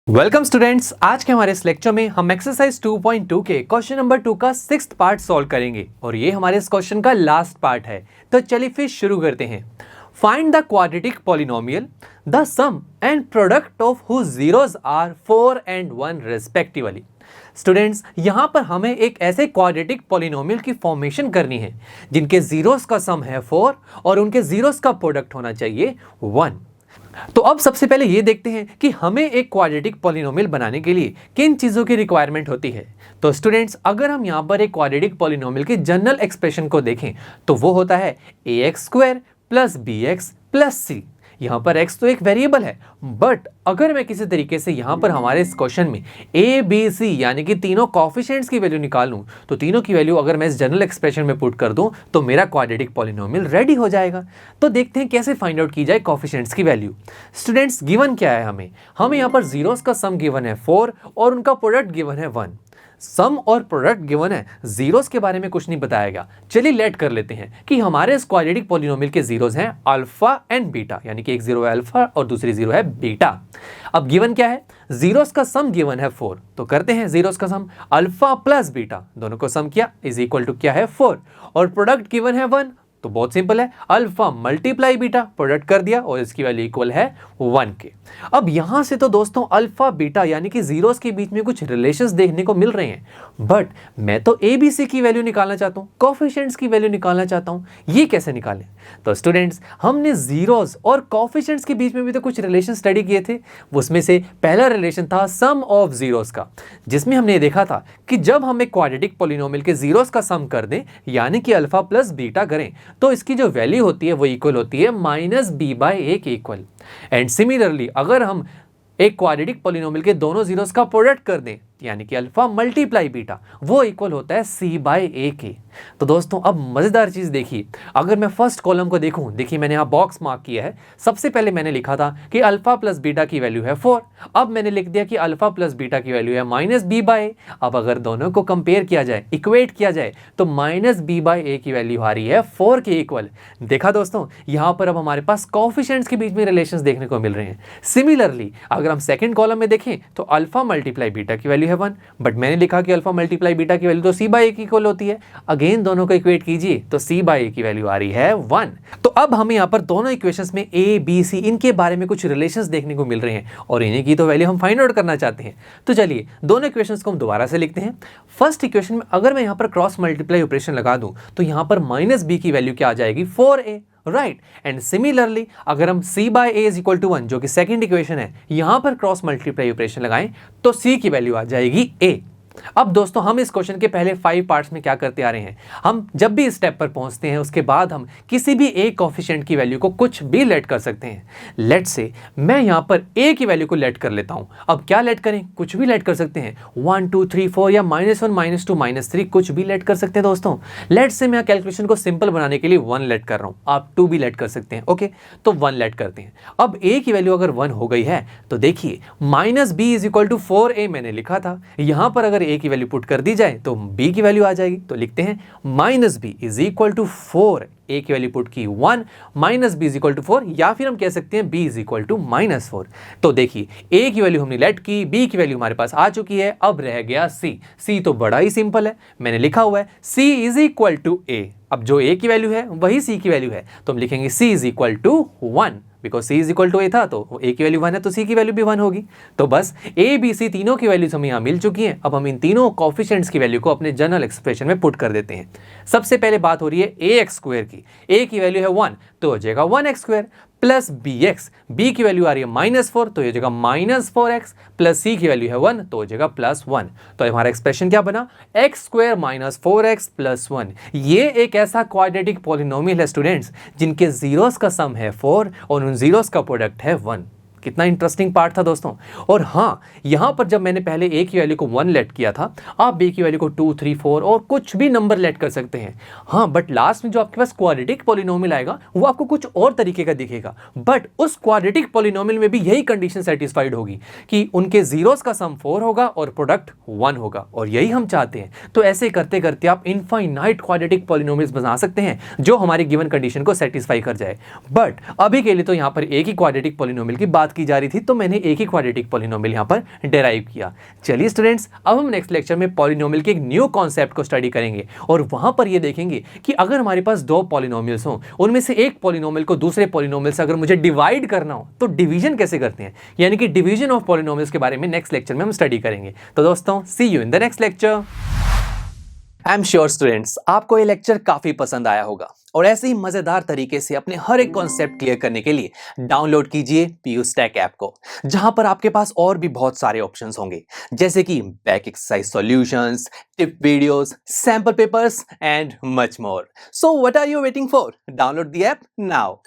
Welcome students, आज के हमारे इस लेक्चर में हम एक्सरसाइज 2.2 के क्वेश्चन नंबर 2 का 6th पार्ट सॉल्व करेंगे और ये हमारे इस क्वेश्चन का लास्ट पार्ट है। तो चलिए फिर शुरू करते हैं। Find the quadratic polynomial the sum and product of whose zeros are 4 and 1 respectively. Students, यहां पर हमें एक ऐसे क्वाड्रेटिक पॉलिनोमियल की फॉर्मेशन करनी है जिनके जीरोस का सम है 4 और उनके जीरोस का प्रोडक्ट होना चाहिए 1। तो अब सबसे पहले ये देखते हैं कि हमें एक क्वाड्रेटिक पॉलिनोमियल बनाने के लिए किन चीज़ों की रिक्वायरमेंट होती है। तो स्टूडेंट्स, अगर हम यहाँ पर एक क्वाड्रेटिक पॉलिनोमियल के जनरल एक्सप्रेशन को देखें तो वो होता है ax² + bx + c। यहाँ पर x तो एक वेरिएबल है, बट अगर मैं किसी तरीके से यहाँ पर हमारे इस क्वेश्चन में a b c यानी कि तीनों कॉफिशिएंट्स की वैल्यू निकालूं तो तीनों की वैल्यू अगर मैं इस जनरल एक्सप्रेशन में पुट कर दूं तो मेरा क्वाड्रेटिक पॉलिनोमियल रेडी हो जाएगा। तो देखते हैं कैसे फाइंड आउट की जाए कॉफिशिएंट्स की वैल्यू। स्टूडेंट्स, गिवन क्या है हमें यहाँ पर जीरोस का सम गिवन है 4 और उनका प्रोडक्ट गिवन है 1। सम और प्रोडक्ट गिवन है, जीरोस के बारे में कुछ नहीं बताया गया। चलिए लेट कर लेते हैं कि हमारे इस क्वाड्रेटिक पॉलिनोमियल के जीरोस हैं अल्फा एंड बीटा, यानी कि एक जीरो है अल्फा और दूसरी जीरो है बीटा। अब गिवन क्या है, जीरोस का सम गिवन है 4, तो करते हैं जीरोस का सम अल्फा प्लस बीटा, दोनों को सम किया इज इक्वल टू क्या है 4, और प्रोडक्ट गिवन है 1, तो बहुत सिंपल है, अल्फा मल्टीप्लाई बीटा, प्रोडक्ट कर दिया और इसकी वैल्यू इक्वल है 1 के। अब यहां से तो दोस्तों अल्फा बीटा यानी कि जीरोस के बीच में कुछ रिलेशंस देखने को मिल रहे हैं, बट मैं तो ए बी सी की वैल्यू निकालना चाहता हूं, कोएफिशिएंट्स की वैल्यू निकालना चाहता हूं। ये कैसे निकालें? तो स्टूडेंट्स, हमने जीरोस और कोएफिशिएंट्स के बीच में भी तो कुछ रिलेशन स्टडी किए थे। उसमें से पहला रिलेशन था सम ऑफ जीरोस का, जिसमें हमने देखा था कि जब हम एक क्वाड्रेटिक पॉलिनोमियल के जीरोस का सम कर दें यानी कि अल्फा प्लस बीटा करें तो इसकी जो वैल्यू होती है वो इक्वल होती है -b/a के इक्वल। एंड सिमिलरली अगर हम एक क्वाड्रेटिक पॉलिनोमियल के दोनों जीरोस का प्रोडक्ट कर दें यानी कि अल्फा मल्टीप्लाई बीटा, वो इक्वल होता है c/a के। तो दोस्तों, अब मजेदार चीज देखिए, अगर मैं फर्स्ट कॉलम को देखूं, देखिए मैंने यहां बॉक्स मार्क किया है। सबसे पहले मैंने लिखा था कि अल्फा प्लस बीटा की वैल्यू है 4, अब मैंने लिख दिया कि अल्फा प्लस बीटा की वैल्यू है -b/a। अब अगर दोनों को कंपेयर किया जाए, इक्वेट किया जाए, तो -b/a की वैल्यू आ रही है 4 के इक्वल। देखा दोस्तों, यहां पर अब हमारे पास कोएफिशिएंट्स के बीच में रिलेशंस देखने को मिल रहे हैं। सिमिलरली अगर हम सेकंड कॉलम में देखें तो अल्फा मल्टीप्लाई बीटा की वैल्यू है 1, बट मैंने लिखा कि अल्फा मल्टीप्लाई बीटा की वैल्यू तो c/a की इक्वल होती है। अगेन दोनों को इक्वेट कीजिए तो c/a की वैल्यू आ रही है 1। तो अब हमें यहाँ पर दोनों इक्वेशंस में a b c इनके बारे में कुछ रिलेशंस देखने को मिल रहे हैं और इन्हीं की तो वैल्यू हम फाइंड आउट करना चाहते हैं। तो चलिए दोनों इक्वेशंस को हम दोबारा से लिखते हैं। फर्स्ट इक्वेशन में अगर मैं यहाँ पर क्रॉस मल्टीप्लाई ऑपरेशन लगा दूं तो यहाँ पर -b की वैल्यू क्या आ जाएगी 4a, राइट। एंड सिमिलरली अगर हम c/a इज इक्वल टू 1 जो कि सेकंड इक्वेशन है, यहां पर क्रॉस मल्टीप्लाई ऑपरेशन लगाएं तो c की वैल्यू आ जाएगी a। अब दोस्तों, हम इस क्वेश्चन के पहले 5 पार्ट्स में क्या करते आ रहे हैं, हम जब भी इस स्टेप पर पहुंचते हैं उसके बाद हम किसी भी एक कोएफिशिएंट की वैल्यू को कुछ भी लेट कर सकते हैं। लेट से मैं यहां पर a की वैल्यू को लेट कर लेता हूं। अब क्या लेट करें, कुछ भी लेट कर सकते हैं, 1 2 3 4 या -1 -2 -3 कुछ भी लेट कर सकते हैं। दोस्तों, लेट से मैं कैलकुलेशन को सिंपल बनाने के लिए 1 लेट कर रहा हूं, आप 2 भी लेट कर सकते हैं। ओके, तो 1 लेट करते हैं। अब a की वैल्यू अगर 1 हो गई है तो देखिए -b is equal to 4a मैंने लिखा था, यहां पर अगर a की वैल्यू पुट कर दी जाए तो b की वैल्यू आ जाएगी। तो लिखते हैं -b is equal to 4, a की वैल्यू पुट की 1, -b इज इक्वल टू 4, या फिर हम कह सकते हैं b इज इक्वल टू -4। तो देखिए a की वैल्यू हमने लेट की, b की वैल्यू हमारे पास आ चुकी है, अब रह गया c तो बड़ा ही सिंपल है, मैंने लिखा हुआ है c is equal to a। अब जो a की वैल्यू है वही c की वैल्यू है, तो हम लिखेंगे c is equal to 1, because c is equal to a था तो a की वैल्यू 1 है तो c की वैल्यू भी 1 होगी। तो बस a b c तीनों की वैल्यूज हमें यहाँ मिल चुकी हैं। अब हम इन तीनों कोएफिशिएंट्स की वैल्यू को अपने जनरल एक्सप्रेशन में पुट कर देते हैं। सबसे पहले बात हो रही है ax² की, a की वैल्यू है 1 तो हो जाएगा 1x² प्लस bx, b की वैल्यू आ रही है -4 तो हो जाएगा -4x, प्लस c की वैल्यू है 1 तो हो जाएगा +1। तो हमारा एक्सप्रेशन क्या बना, x² - 4x + 1। ये एक ऐसा क्वाड्रेटिक पॉलिनोमियल है स्टूडेंट्स जिनके जीरोस का सम है 4 और उन जीरोस का प्रोडक्ट है 1। कितना इंटरेस्टिंग पार्ट था दोस्तों। और हाँ, यहाँ पर जब मैंने पहले a की वैल्यू को 1 लेट किया था, आप b की वैल्यू को 2 3 4 और कुछ भी नंबर लेट कर सकते हैं। हाँ, बट लास्ट में जो आपके पास क्वाड्रेटिक पॉलिनोमियल आएगा वो आपको कुछ और तरीके का दिखेगा, बट उस क्वाड्रेटिक पॉलिनोमियल में भी यही कंडीशन सेटिस्फाइड होगी कि उनके जीरोस का सम 4 होगा और प्रोडक्ट 1 होगा, और यही हम चाहते हैं। तो ऐसे करते करते आप इनफाइनाइट क्वाड्रेटिक पॉलिनोमियल्स बना सकते हैं जो हमारी गिवन कंडीशन को सेटिस्फाई कर जाए। बट अभी के लिए तो यहाँ पर एक ही क्वाड्रेटिक पॉलिनोमियल की बात बात की जा रही थी तो मैंने एक ही क्वाड्रेटिक पॉलिनोमियल यहाँ पर डेराइव किया। चलिए स्टूडेंट्स, अब हम नेक्स्ट लेक्चर में पॉलिनोमियल के एक न्यू कॉन्सेप्ट को स्टडी करेंगे और वहां पर ये देखेंगे कि अगर हमारे पास दो पॉलिनोमियल्स हों, उनमें से एक पॉलिनोमियल को दूसरे पॉलिनोमियल से अगर मुझे डिवाइड करना हो तो डिवीजन कैसे करते हैं, यानी कि डिवीजन ऑफ पॉलिनोमियल्स के बारे में नेक्स्ट लेक्चर में हम स्टडी करेंगे। तो दोस्तों, see you in the next lecture. I am sure students, आपको ये लेक्चर काफी पसंद आया होगा और ऐसे ही मजेदार तरीके से अपने हर एक कॉन्सेप्ट क्लियर करने के लिए डाउनलोड कीजिए PU Stack ऐप को, जहां पर आपके पास और भी बहुत सारे ऑप्शंस होंगे, जैसे कि back exercise solutions, tip videos, sample papers and much more. So what are you waiting for? Download the app now.